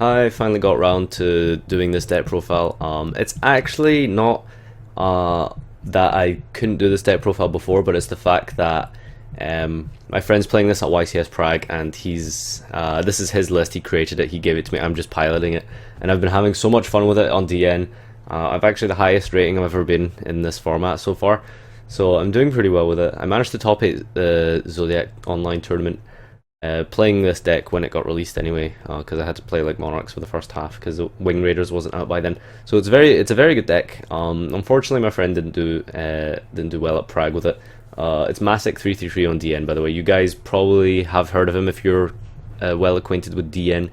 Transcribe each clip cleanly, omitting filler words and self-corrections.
I finally got around to doing this deck profile. It's actually not that I couldn't do this deck profile before, but it's the fact that my friend's playing this at YCS Prague, and this is his list. He created it. He gave it to me. I'm just piloting it, and I've been having so much fun with it on DN. I've actually the highest rating I've ever been in this format so far, so I'm doing pretty well with it. I managed to top 8 the Zodiac online tournament. Playing this deck when it got released anyway, because I had to play like Monarchs for the first half because Wing Raiders wasn't out by then. So it's a very good deck. Unfortunately, my friend didn't do well at Prague with it. It's Masic 333 on DN, by the way. You guys probably have heard of him if you're well acquainted with DN.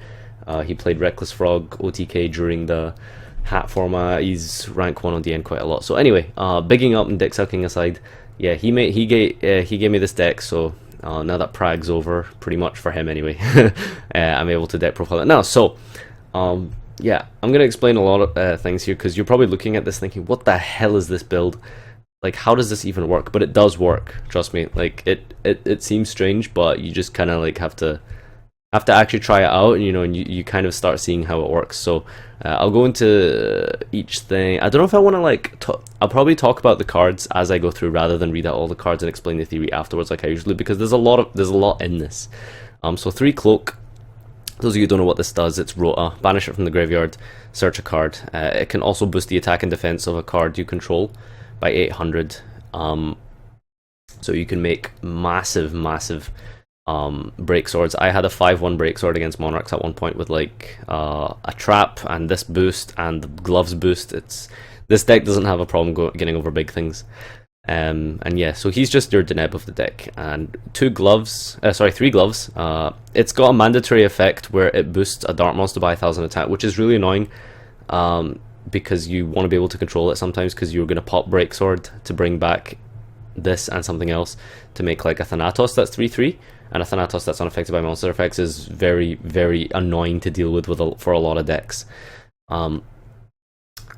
He played Reckless Frog OTK during the hat format. He's rank 1 on DN quite a lot. So anyway, bigging up and dick sucking aside, yeah, he gave me this deck. So now that Prague's over, pretty much for him anyway, I'm able to deck profile it now. So, yeah, I'm going to explain a lot of things here, because you're probably looking at this thinking, what the hell is this build? Like, how does this even work? But it does work, trust me. Like, it seems strange, but you just kind of like have to actually try it out, and and you kind of start seeing how it works. So I'll go into each thing. I don't know if I want to I'll probably talk about the cards as I go through rather than read out all the cards and explain the theory afterwards like I usually, because there's a lot in this. So 3 Cloak. Those of you who don't know what this does, it's Rota. Banish it from the graveyard, search a card. It can also boost the attack and defense of a card you control by 800. So you can make massive break swords. I had a 5/1 break sword against Monarchs at one point with like a trap and this boost and the gloves boost. This deck doesn't have a problem getting over big things. And yeah, so he's just your Deneb of the deck. And 3 gloves. It's got a mandatory effect where it boosts a dart monster by 1000 attack, which is really annoying. Because you want to be able to control it sometimes, because you're going to pop break sword to bring back this and something else to make like a Thanatos that's 3/3. And a Thanatos that's unaffected by monster effects is very, very annoying to deal with for a lot of decks.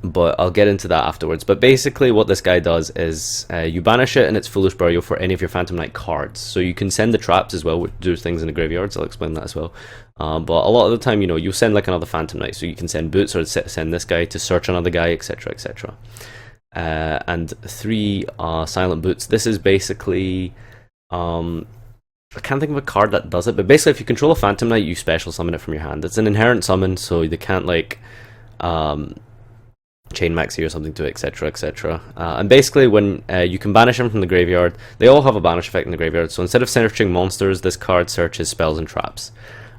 But I'll get into that afterwards. But basically what this guy does is you banish it and it's Foolish Burial for any of your Phantom Knight cards. So you can send the traps as well, which do things in the graveyards. I'll explain that as well. But a lot of the time, you'll send like another Phantom Knight. So you can send Boots or send this guy to search another guy, etc, etc. And 3 Silent Boots. This is basically... I can't think of a card that does it, but basically if you control a Phantom Knight, you special summon it from your hand. It's an inherent summon, so they can't like chain maxi or something to it, etc, etc. And basically when you can banish them from the graveyard, they all have a banish effect in the graveyard, so instead of searching monsters, this card searches spells and traps.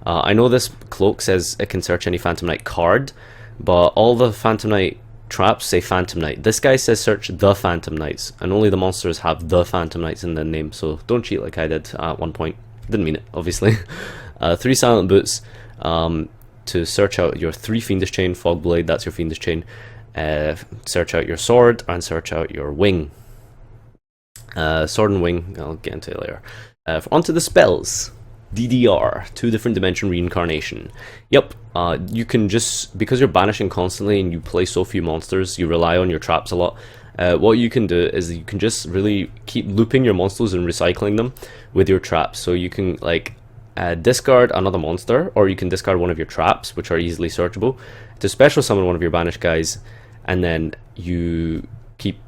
I know this cloak says it can search any Phantom Knight card, but all the Phantom Knight traps say Phantom Knight. This guy says search the Phantom Knights, and only the monsters have the Phantom Knights in their name, so don't cheat like I did at one point. Didn't mean it, obviously. 3 Silent Boots to search out your 3 Fiendish Chain, Fog Blade, that's your Fiendish Chain. Search out your sword and search out your wing. Sword and wing, I'll get into it later. Onto the spells. DDR, 2 different dimension reincarnation. Yep, you can just, because you're banishing constantly and you play so few monsters, you rely on your traps a lot. What you can do is you can just really keep looping your monsters and recycling them with your traps. So you can like discard another monster, or you can discard one of your traps, which are easily searchable, to special summon one of your banished guys, and then you keep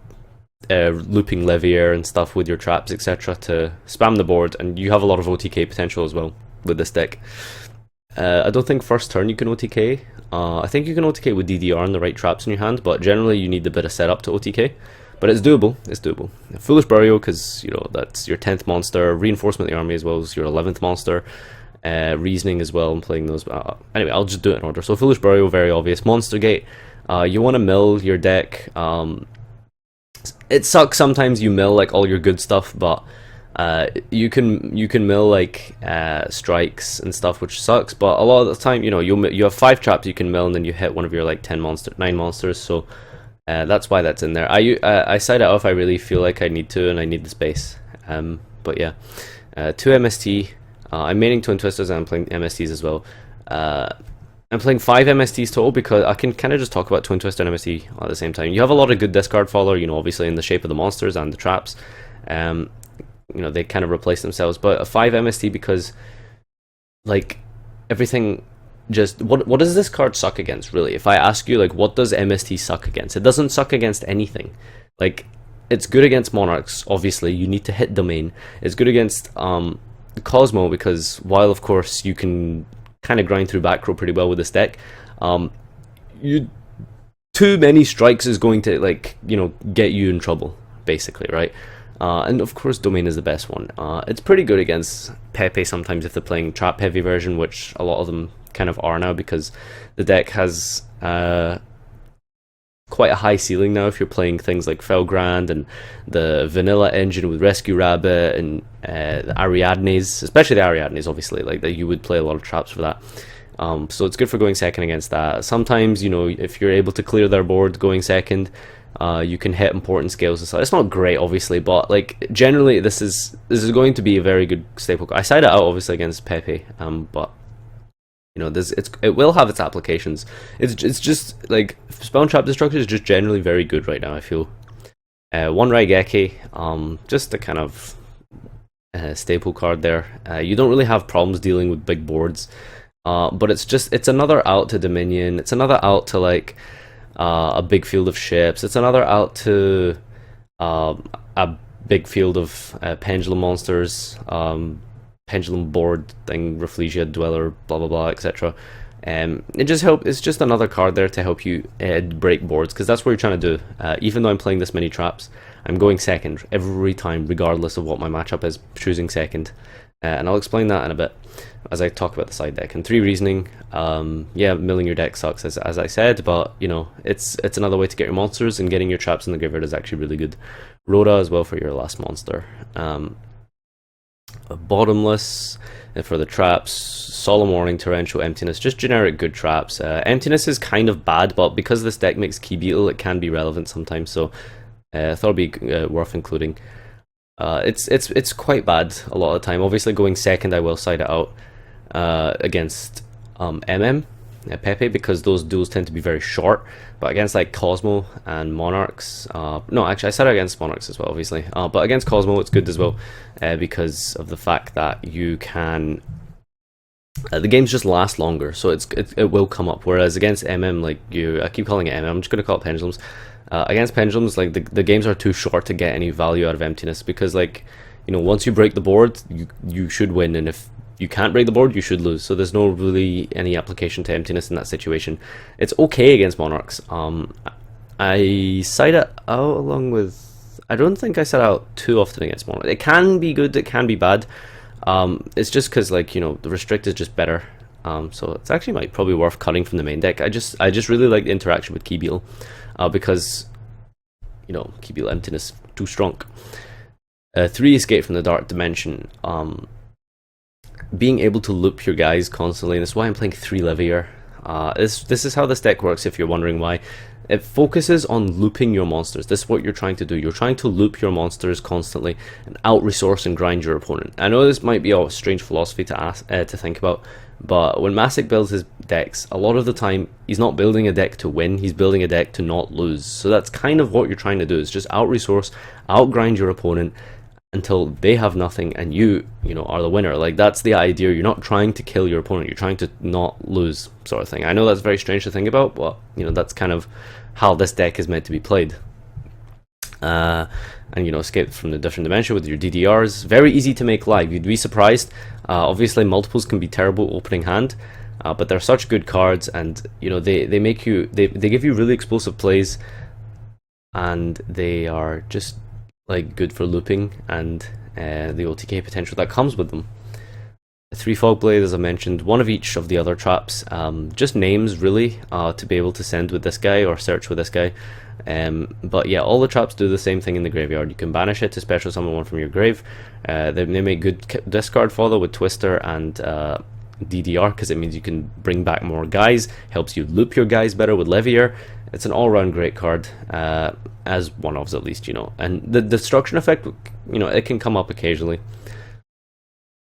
looping Levier and stuff with your traps, etc. to spam the board, and you have a lot of OTK potential as well with this deck. I don't think first turn you can OTK. I think you can OTK with DDR and the right traps in your hand, but generally you need a bit of setup to OTK. But it's doable, it's doable. Foolish Burial, because that's your 10th monster. Reinforcement of the army as well as your 11th monster. Reasoning as well, I'm playing those. Anyway, I'll just do it in order. So Foolish Burial, very obvious. Monster Gate, you want to mill your deck. It sucks sometimes you mill like all your good stuff, but you can mill like strikes and stuff, which sucks. But a lot of the time, you have 5 traps you can mill, and then you hit one of your like 9 monsters. So that's why that's in there. I side it out if I really feel like I need to and I need the space. But yeah, 2 MST. I'm maining Twin Twisters and I'm playing MSTs as well. I'm playing 5 MSTs total because I can kind of just talk about Twin Twister and MST at the same time. You have a lot of good discard follower, obviously in the shape of the monsters and the traps. They kind of replace themselves. But a 5 MST because, like, everything just what does this card suck against, really? If I ask you, like, what does MST suck against? It doesn't suck against anything. Like, it's good against Monarchs, obviously. You need to hit Domain. It's good against Cosmo, because while, of course, you can kind of grind through back row pretty well with this deck, you too many strikes is going to, like, you know, get you in trouble, basically, right? And of course Domain is the best one. It's pretty good against Pepe sometimes if they're playing trap heavy version, which a lot of them kind of are now, because the deck has quite a high ceiling now if you're playing things like Felgrand and the vanilla engine with Rescue Rabbit and the Ariadnes, especially the Ariadnes, obviously, like that you would play a lot of traps for that. So it's good for going second against that. Sometimes, you know, if you're able to clear their board going second, you can hit important scales and stuff. It's not great, obviously, but like generally, this is going to be a very good staple. I side it out obviously against Pepe, but you know, it will have its applications. It's just like Spell and Trap Destruction is just generally very good right now, I feel. One Raigeki, just a kind of staple card there. You don't really have problems dealing with big boards, but it's another out to Dominion. It's another out to like a big field of ships. It's another out to a big field of pendulum monsters, pendulum board thing, Rafflesia, Dweller, blah blah blah, etc. It's just another card there to help you break boards, because that's what you're trying to do. Even though I'm playing this many traps, I'm going second every time, regardless of what my matchup is, choosing second. And I'll explain that in a bit as I talk about the side deck. And 3 reasoning, yeah, milling your deck sucks, as I said, but you know, it's another way to get your monsters, and getting your traps in the graveyard is actually really good. Rhoda as well for your last monster. Bottomless for the traps, Solemn Warning, Torrential, Emptiness, just generic good traps. Emptiness is kind of bad, but because this deck makes Key Beetle, it can be relevant sometimes, so I thought it'd be worth including. It's quite bad a lot of the time. Obviously, going second, I will side it out against Pepe, because those duels tend to be very short. But against like Cosmo and Monarchs, no, actually I side it against Monarchs as well, obviously. But against Cosmo, it's good as well, because of the fact that you can. The games just last longer, so it will come up. Whereas against like I keep calling it I'm just going to call it Pendulums. Against Pendulums, like the games are too short to get any value out of Emptiness, because like, you know, once you break the board, you should win, and if you can't break the board, you should lose. So there's no really any application to Emptiness in that situation. It's okay against Monarchs. I side it out along with. I don't think I side out too often against Monarchs. It can be good, it can be bad. It's just because, like, you know, the restrict is just better. So it's actually probably worth cutting from the main deck. I just really like the interaction with Key Beetle, because, you know, Key Beetle Emptiness too strong. 3 Escape from the Dark Dimension. Being able to loop your guys constantly, and that's why I'm playing 3 Levier. This is how this deck works, if you're wondering why. It focuses on looping your monsters. This is what you're trying to do. You're trying to loop your monsters constantly and out-resource and grind your opponent. I know this might be a strange philosophy to think about, but when Masick builds his decks, a lot of the time he's not building a deck to win, he's building a deck to not lose. So that's kind of what you're trying to do, is just out-resource, out-grind your opponent until they have nothing and you know, are the winner. Like, that's the idea. You're not trying to kill your opponent, you're trying to not lose, sort of thing. I know that's very strange to think about, but you know, that's kind of how this deck is meant to be played. And you know, escape from the different dimension with your DDRs, very easy to make live. You'd be surprised. Obviously multiples can be terrible opening hand, but they're such good cards, and you know, they make you, they give you really explosive plays, and they are just like good for looping and the OTK potential that comes with them. 3 Fog Blade, as I mentioned, 1 of each of the other traps, just names really, to be able to send with this guy or search with this guy. But yeah, all the traps do the same thing in the graveyard. You can banish it to special summon one from your grave. They make good discard follow with Twister and DDR, because it means you can bring back more guys, helps you loop your guys better with Levier. It's an all-round great card, as one of at least, you know. And the destruction effect, you know, it can come up occasionally.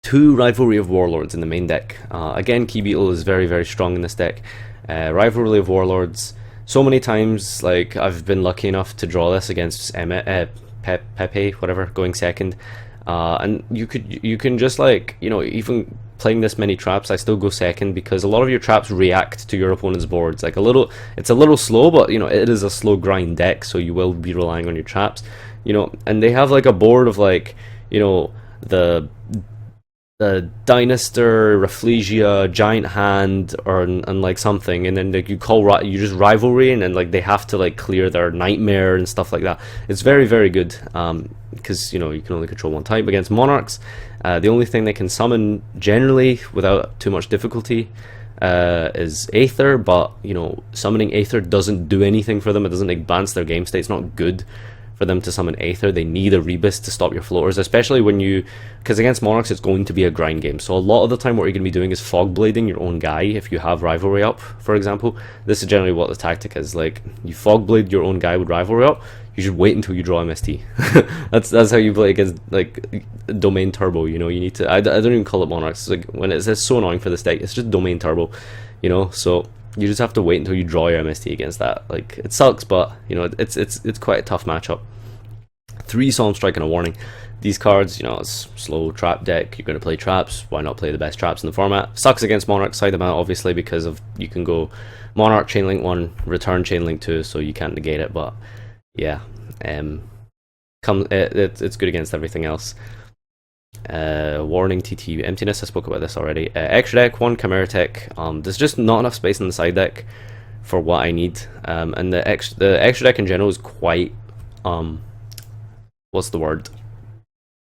2 Rivalry of Warlords in the main deck. Again, Key Beetle is very, very strong in this deck. Rivalry of Warlords, so many times, like, I've been lucky enough to draw this against Pepe, whatever, going second. And you can just like, you know, even playing this many traps, I still go second because a lot of your traps react to your opponent's boards. Like it's a little slow, but you know it is a slow grind deck, so you will be relying on your traps. You know, and they have like a board of like, you know, the Dinosaur, Rafflesia, Giant Hand, or and like something, and then like you just Rivalry, and then like they have to like clear their Nightmare and stuff like that. It's very very good, because you know you can only control one type. Against Monarchs, the only thing they can summon generally without too much difficulty is Aether, but you know summoning Aether doesn't do anything for them. It doesn't advance their game state. It's not good for them to summon Aether. They need a Rebus to stop your floaters, especially when because against Monarchs it's going to be a grind game, so a lot of the time what you're going to be doing is fog blading your own guy. If you have Rivalry up, for example, this is generally what the tactic is. Like, you fog blade your own guy with Rivalry up, you should wait until you draw MST. that's how you play against like Domain Turbo. You know, you need to, I don't even call it Monarchs. It's like, when it's so annoying for this deck, it's just Domain Turbo, you know, so you just have to wait until you draw your MST against that. Like, it sucks, but you know, it's quite a tough matchup. 3 Solemn Strike and a Warning. These cards, you know, it's slow trap deck. You're going to play traps. Why not play the best traps in the format? Sucks against Monarch side them out, obviously, because of you can go Monarch Chainlink 1, return Chainlink 2, so you can't negate it. But yeah, it's good against everything else. Warning, TT, Emptiness. I spoke about this already. Extra deck 1 Chimera Tech. There's just not enough space in the side deck for what I need. And the extra deck in general is quite what's the word?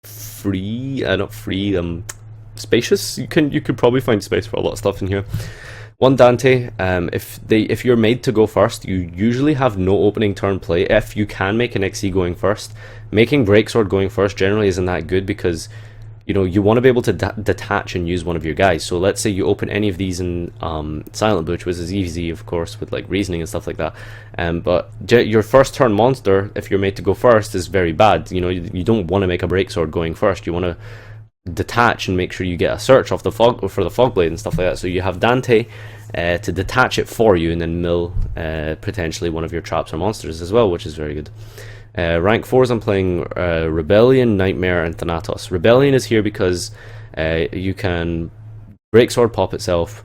Free? Not free. Spacious. You could probably find space for a lot of stuff in here. 1 Dante. If you're made to go first, you usually have no opening turn play. If you can make an XE going first, making Breaksword going first generally isn't that good because you know you want to be able to detach and use one of your guys. So let's say you open any of these in Silent Butch, which is easy, of course, with like reasoning and stuff like that. But your first turn monster, if you're made to go first, is very bad. You know, you don't want to make a Breaksword going first. You want to detach and make sure you get a search off the fog for the fog blade and stuff like that. So you have Dante to detach it for you, and then mill potentially one of your traps or monsters as well, which is very good. Rank 4s, I'm playing Rebellion, Nightmare, and Thanatos. Rebellion is here because you can Breaksword pop itself,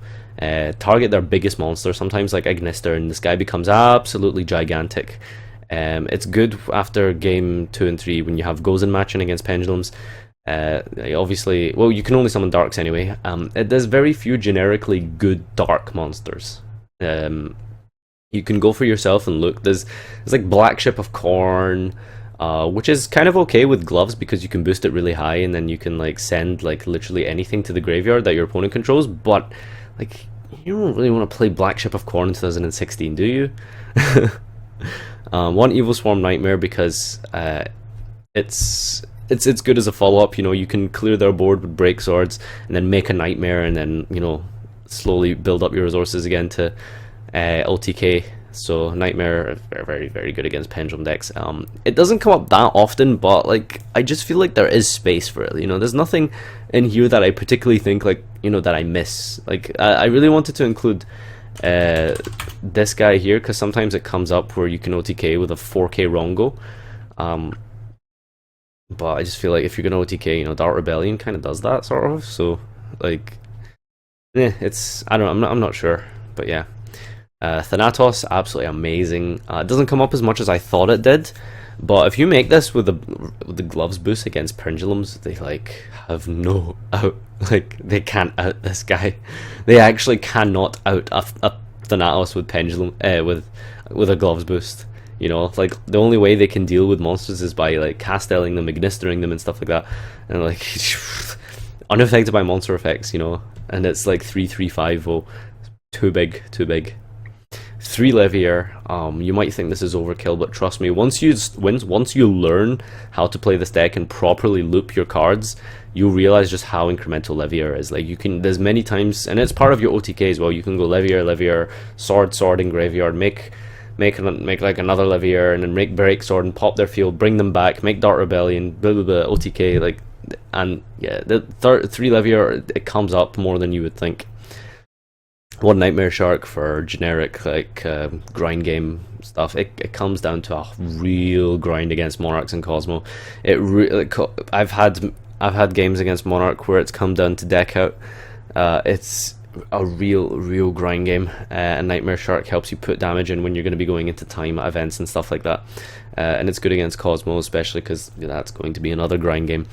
target their biggest monster, sometimes like Ignister, and this guy becomes absolutely gigantic. It's good after game 2 and 3 when you have Gozen matching against Pendulums. Obviously, well, you can only summon Darks anyway. There's very few generically good Dark monsters. You can go for yourself and look. There's like Black Ship of Corn, which is kind of okay with gloves because you can boost it really high and then you can like send like literally anything to the graveyard that your opponent controls. But like, you don't really want to play Black Ship of Corn in 2016, do you? 1 Evil Swarm Nightmare because it's good as a follow up. You know, you can clear their board with Break Swords and then make a Nightmare and then, you know, slowly build up your resources again to LTK. So Nightmare, very very very good against Pendulum decks. It doesn't come up that often, but like I just feel like there is space for it. You know, there's nothing in here that I particularly think like, you know, that I miss. Like I really wanted to include this guy here because sometimes it comes up where you can OTK with a 4K Rongo. But I just feel like if you're gonna OTK, you know, Dark Rebellion kind of does that sort of. So like, it's, I don't know, I'm not sure, but yeah. Thanatos, absolutely amazing. It doesn't come up as much as I thought it did, but if you make this with the gloves boost against Pendulums, they like have no out. Like they can't out this guy. They actually cannot out a Thanatos with Pendulum with a gloves boost. You know, like the only way they can deal with monsters is by like castelling them, ignistering them, and stuff like that, and like unaffected by monster effects. You know, and it's like 3/3/5. Oh, too big, too big. 3 Levier. You might think this is overkill, but trust me, once you learn how to play this deck and properly loop your cards, you'll realize just how incremental Levier is. Like, you can, there's many times, and it's part of your OTK as well. You can go Levier, sword in graveyard, make like another Levier, and then make Break Sword and pop their field, bring them back, make Dark Rebellion, blah blah blah, OTK, like, and yeah, the 3 Levier, it comes up more than you would think. one Nightmare Shark for generic like grind game stuff. It comes down to a real grind against Monarchs and Cosmo. It really I've had games against Monarch where it's come down to deck out. It's a real grind game, and Nightmare Shark helps you put damage in when you're going to be going into time events and stuff like that. And it's good against Cosmo, especially because that's going to be another grind game.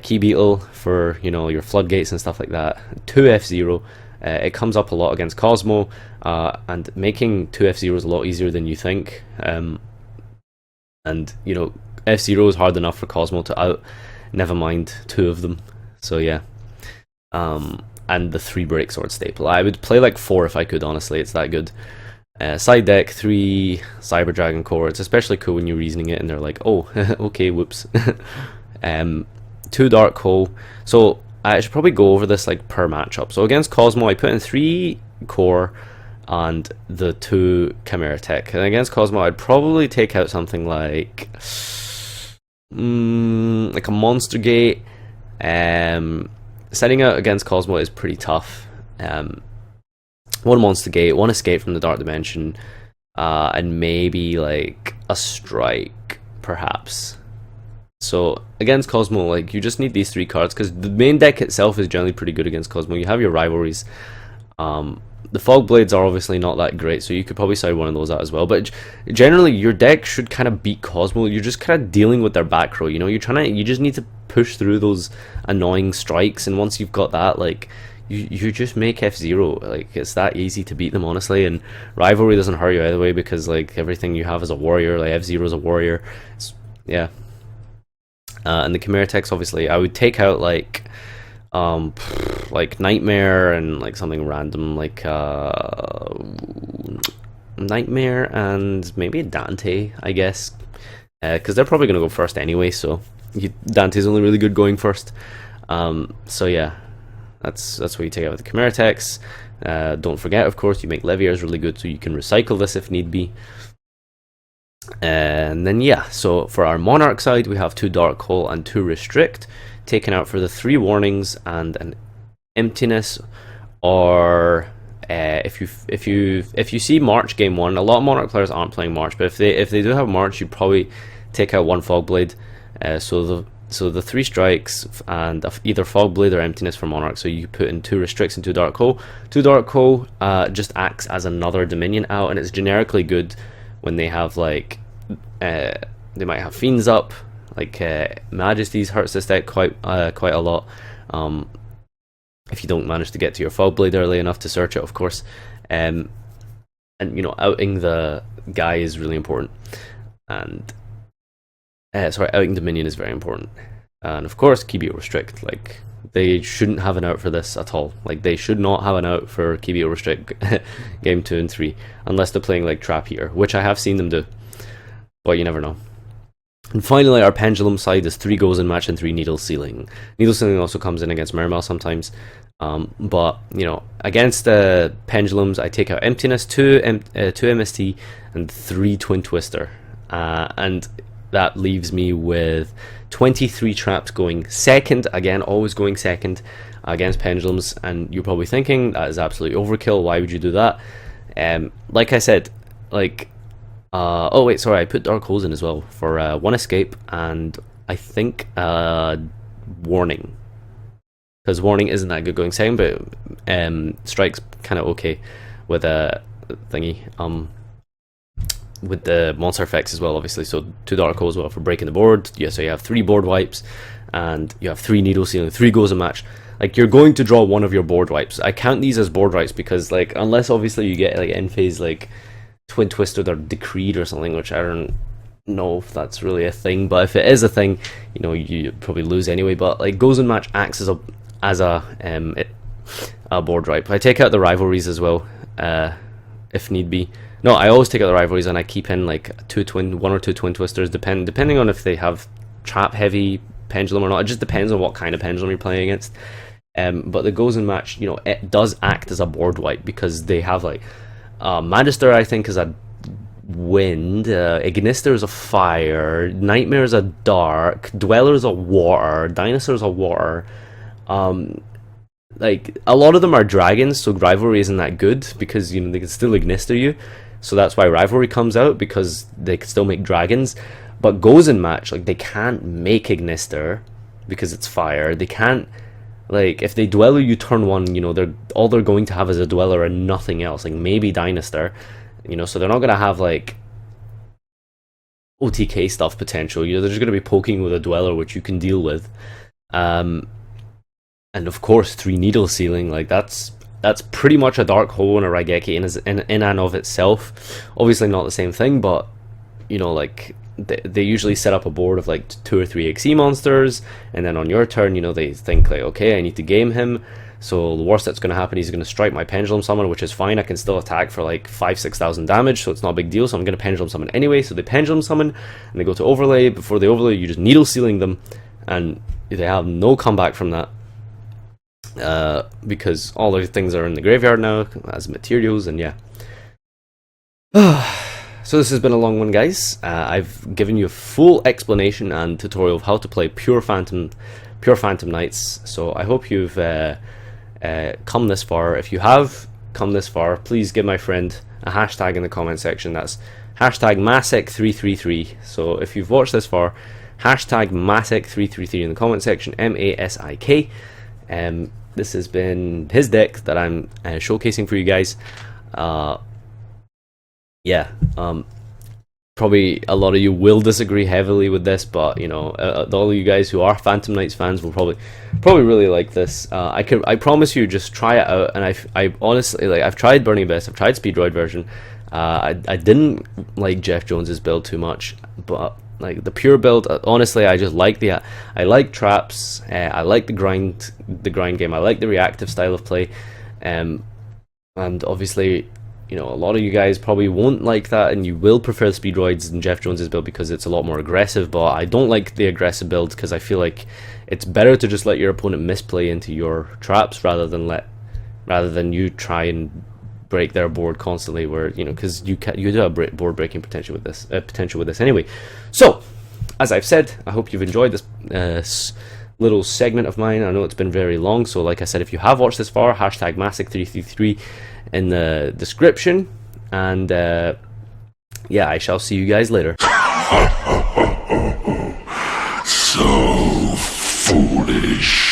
Key Beetle for your floodgates and stuff like that. 2 F-Zero. It comes up a lot against Cosmo, and making 2 F-Zero is a lot easier than you think. And F-Zero is hard enough for Cosmo to out, never mind 2 of them. So yeah. And the 3 Breaksword staple. I would play like 4 if I could, honestly, it's that good. Side deck, 3 Cyber Dragon Core. It's especially cool when you're reasoning it and they're like, oh, okay, whoops. 2 Dark Hole. So I should probably go over this like per matchup. So against Cosmo, I put in 3 Core and the 2 Chimera Tech. And against Cosmo, I'd probably take out something like a Monster Gate. Setting out against Cosmo is pretty tough. 1 Monster Gate, 1 Escape from the Dark Dimension, and maybe like a Strike, perhaps. So against Cosmo, like you just need these 3 cards because the main deck itself is generally pretty good against Cosmo. You have your rivalries. The Fog Blades are obviously not that great, so you could probably side one of those out as well. But generally, your deck should kind of beat Cosmo. You're just kind of dealing with their back row. You just need to push through those annoying strikes, and once you've got that, like you just make F-Zero. Like it's that easy to beat them, honestly. And rivalry doesn't hurt you either way because like everything you have is a warrior. Like F-Zero is a warrior. Yeah. And the Chimera Techs, obviously, I would take out like Nightmare and like something random like Nightmare and maybe Dante, I guess, because they're probably gonna go first anyway. So Dante's only really good going first. So yeah, that's what you take out with the Chimera Techs. Don't forget, of course, you make Leviars really good, so you can recycle this if need be. And then yeah, so for our Monarch side, we have 2 Dark Hole and 2 Restrict, taken out for the 3 Warnings and an Emptiness. Or if you see March game 1, a lot of Monarch players aren't playing March, but if they do have March, you'd probably take out 1 Fogblade. So the 3 strikes and either Fogblade or Emptiness for Monarch. So you put in 2 Restricts and 2 Dark Hole. 2 Dark Hole just acts as another Dominion out, and it's generically good when they have like they might have Fiends up, like Majesties hurts this deck quite a lot. If you don't manage to get to your Fogblade early enough to search it, of course. And outing the guy is really important, and outing Dominion is very important. And of course, Kibio Restrict, like they shouldn't have an out for this at all. Like they should not have an out for Kibio Restrict game 2 and 3 unless they're playing like Trap Heater, which I have seen them do, but you never know. And finally, our Pendulum side is 3 Goes in Match and 3 Needle Sealing. Needle Sealing also comes in against Mermail sometimes, but against the Pendulums, I take out Emptiness, 2 MST, and 3 Twin Twister, and that leaves me with 23 traps going second. Again, always going second against Pendulums, and you're probably thinking that is absolutely overkill. Why would you do that? Like I said, like oh wait, sorry, I put Dark Holes in as well for 1 Escape and I think Warning, because Warning isn't that good going second, but Strike's kind of okay with a thingy. With the monster effects as well, obviously. So 2 Dark Holes as well for breaking the board. Yeah, so you have 3 board wipes and you have 3 Needle Sealing, 3 Goes a match. Like you're going to draw 1 of your board wipes. I count these as board wipes because like unless obviously you get like end phase like Twin Twisted or Decreed or something, which I don't know if that's really a thing, but if it is a thing, you probably lose anyway. But like Goes in Match acts as a board wipe. I take out the rivalries as well, if need be. No, I always take out the rivalries and I keep in like 1 or 2 Twin Twisters, depending on if they have trap heavy Pendulum or not. It just depends on what kind of Pendulum you're playing against. But the Goes in Match, it does act as a board wipe because they have like Magister, I think, is a wind, Ignister is a fire, Nightmare is a dark, Dweller is a water, Dinosaur is a water, like a lot of them are dragons, so rivalry isn't that good because you know they can still ignister you. So that's why rivalry comes out, because they can still make dragons. But goes in match, like they can't make ignister because it's fire. They can't, like, if they dweller you turn one, you know, they're going to have is a dweller and nothing else. Like maybe Dynastar, you know, so they're not gonna have like OTK stuff potential. You know, they're just gonna be poking with a dweller, which you can deal with. And of course, 3 needle sealing, like that's pretty much a dark hole in a Raigeki in and of itself. Obviously not the same thing, but you know, like they usually set up a board of like 2 or 3 XE monsters, and then on your turn, you know, they think like, okay, I need to game him. So the worst that's going to happen, he's going to strike my pendulum summon, which is fine. I can still attack for like 5,000-6,000 damage, so it's not a big deal. So I'm going to pendulum summon anyway. So they pendulum summon, and they go to overlay. Before they overlay, you just needle sealing them, and they have no comeback from that. Because all their things are in the graveyard now as materials, and yeah. So this has been a long one, guys. I've given you a full explanation and tutorial of how to play pure Phantom Knights. So I hope you've come this far. If you have come this far, please give my friend a hashtag in the comment section. That's hashtag Masek333. So if you've watched this far, hashtag Masek333 in the comment section, MASIK. This has been his deck that I'm showcasing for you guys. Probably a lot of you will disagree heavily with this, but you know, all of you guys who are Phantom Knights fans will probably really like this. I promise you, just try it out. And I honestly, like, I've tried Burning Abyss, I've tried Speedroid version. I didn't like Jeff Jones's build too much, but like the pure build, honestly, I just like I like traps. I like the grind game. I like the reactive style of play, and obviously, you know, a lot of you guys probably won't like that, and you will prefer Speedroids and Jeff Jones's build because it's a lot more aggressive. But I don't like the aggressive build because I feel like it's better to just let your opponent misplay into your traps rather than you try and break their board constantly, where, you know, because you do have board breaking potential with this anyway. So as I've said, I hope you've enjoyed this little segment of mine. I know it's been very long, so like I said, if you have watched this far, hashtag Masek333 in the description, and yeah, I shall see you guys later. So foolish.